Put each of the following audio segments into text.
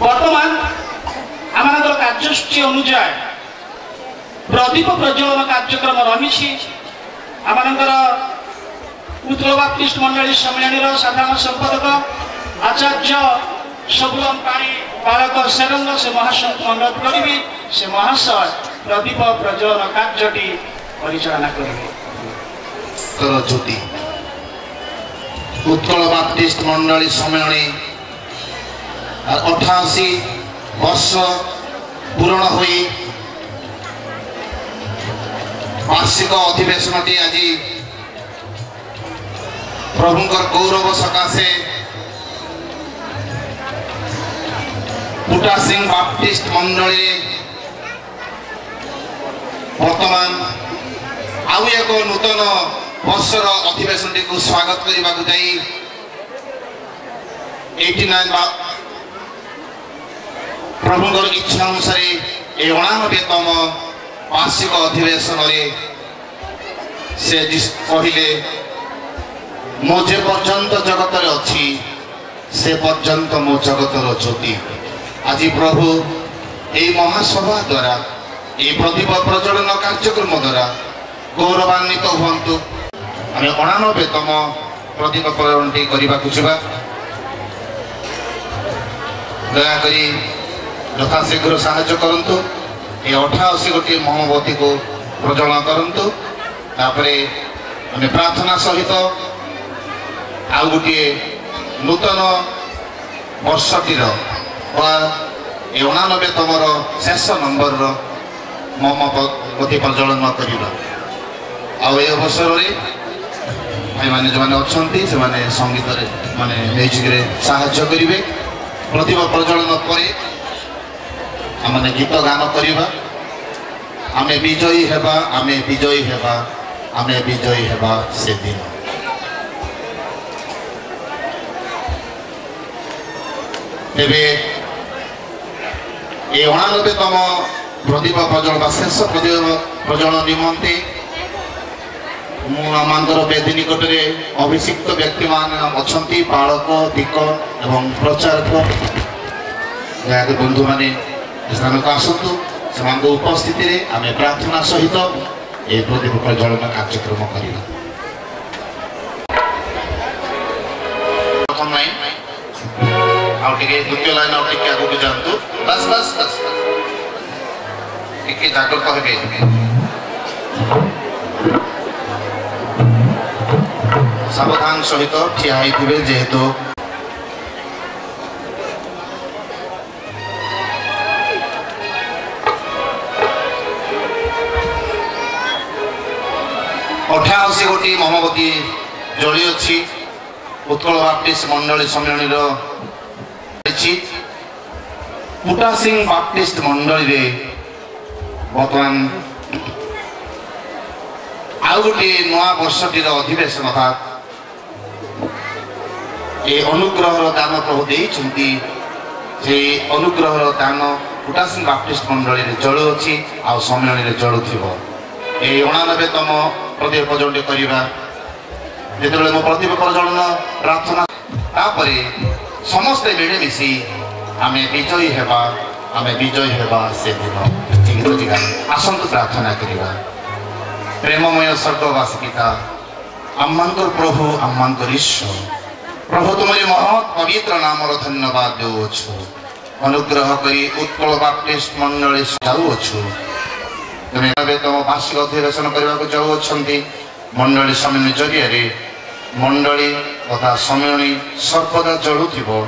बर्तमान आम कार्यसूची अनुसार प्रदीप प्रज्वलन कार्यक्रम रही आमर उत्कल बाप्टिस्ट मंडली सम्मेलन साधारण संपादक आचार्य सबुलम पाणी बालक सेरंग से महासंघ अनुरोध करी से महाशय प्रदीप प्रज्वलन कार्यटी परिचालना करेंगे। ज्योति उत्कल बाप्टिस्ट मंडली सम्मेलनी 88 वर्ष पूर्ण हुई वार्षिक अधिवेशन आज प्रभुंकर गौरव सकाशे बुटा सिंह बाप्टिस्ट मंडली वर्तमान आउ एक नूतन वर्षर अधिवेशन को स्वागत करने को जाई 89 प्रभुंकर इच्छा अनुसार ये 89तम वार्षिक अधिवेशन से कहले मो जे पर्यंत जगत अच्छी से पर्यंत मो जगतर ज्योति। आज प्रभु ये महासभा द्वारा ये प्रदीप प्रज्वलन कार्यक्रम द्वारा गौरवान्वित हुंतु। आम 89तम प्रदीप प्रज्वलन करने को जावा दयाक यथाशीघ्र साहाय्य करंतु। ये 88 गोटे मोमबत्ती को प्रज्वलन करंतु। तापरे आम प्रार्थना सहित आउ गोटे नूतन वर्षटीर ये 89तम शेष नंबर मोमबत्ती प्रज्वलन करवा। अवसर में भाई मैंने जो मैंने अच्छा से संगीत माने म्यूजिक रे साहाय्य करेंगे। प्रदीप प्रज्वलन पर आमने गीत गान करवा। आमे विजयी हेबा आमे विजयी हेबा आमे विजयी हेबा से दिन। तेबे ये 89तम प्रदीप प्रज्वलन शेष प्रदीप प्रज्वलन निमंते मुझे वेदी निकट में अभिषिक्त व्यक्ति मान अच्छा बालक दिक एवं प्रचारक जहाँ बंधु मैंने स्थान को आसतु से उपस्थिति आम प्रार्थना सहित ये प्रदीप प्रज्वलन कार्यक्रम करवा। प्रथम लाइन द्वितीय लाइन आगे जातु बस बस बस टे जागृत हे सावधान सहित ठिया होइथिबे जेहेतु अठाशी गोटी मोमबत्ती जली अच्छी उत्कल बाप्टिस्ट मंडली सम्मेलन बुटा सिंह बाप्टिस्ट मंडली बर्तमान आउ गोटे नुआ वर्षटीर अधिवेशन अर्थात ये अनुग्रहर दान प्रभु देइछन्ति जे अनुग्रहर दान बुटा सिंह बाप्टिस्ट मंडली रे जळु अछि आ सम्मेलन रे जळु थिबो। ए 89तम प्रदीप प्रज्वलन करवा जेतेबेले मो प्रदीप प्रज्वलन प्रार्थना तापरे समस्ते मिळमिशी आमे विजयी हेबा से दिन। आसंतु प्रार्थना करवा। प्रेममय स्वर्गवासी पिता आम्मांकर प्रभु आम्मांकर ईश्वर प्रभु तुम्हारी महत् पवित्र नामर धन्यवाद देउछु। अनुग्रह करी उत्कल बाप्टिस्ट मंडली जाऊछु तुम्हें तम वार्षिक अधिवेशन करने को जाऊँगी मंडली सम्मेलन जरिए मंडली तथा सम्मेलनी सर्वदा जलुथिबो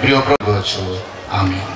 प्रिय प्रभु अच्छु आमेन।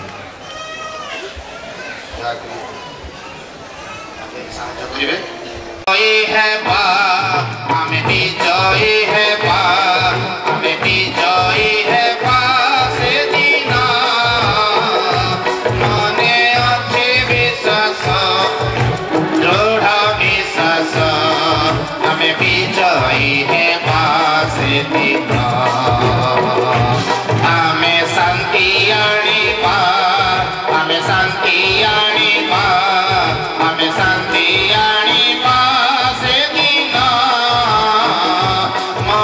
मा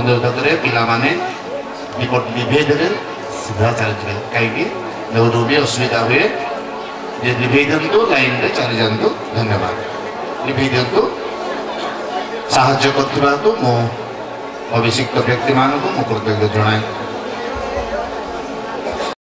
अनुरोध करे पिला माने दीपक निभे देवे सीधा चल जाए कहीं जो भी असुविधा हुए जे निभे दिंतु लाइन रे चली जातु धन्यवाद निभे दिंतु साहाय्य करथिबा तो मो अभिषिक्त व्यक्ति मानक मो कृतज्ञता जणाए।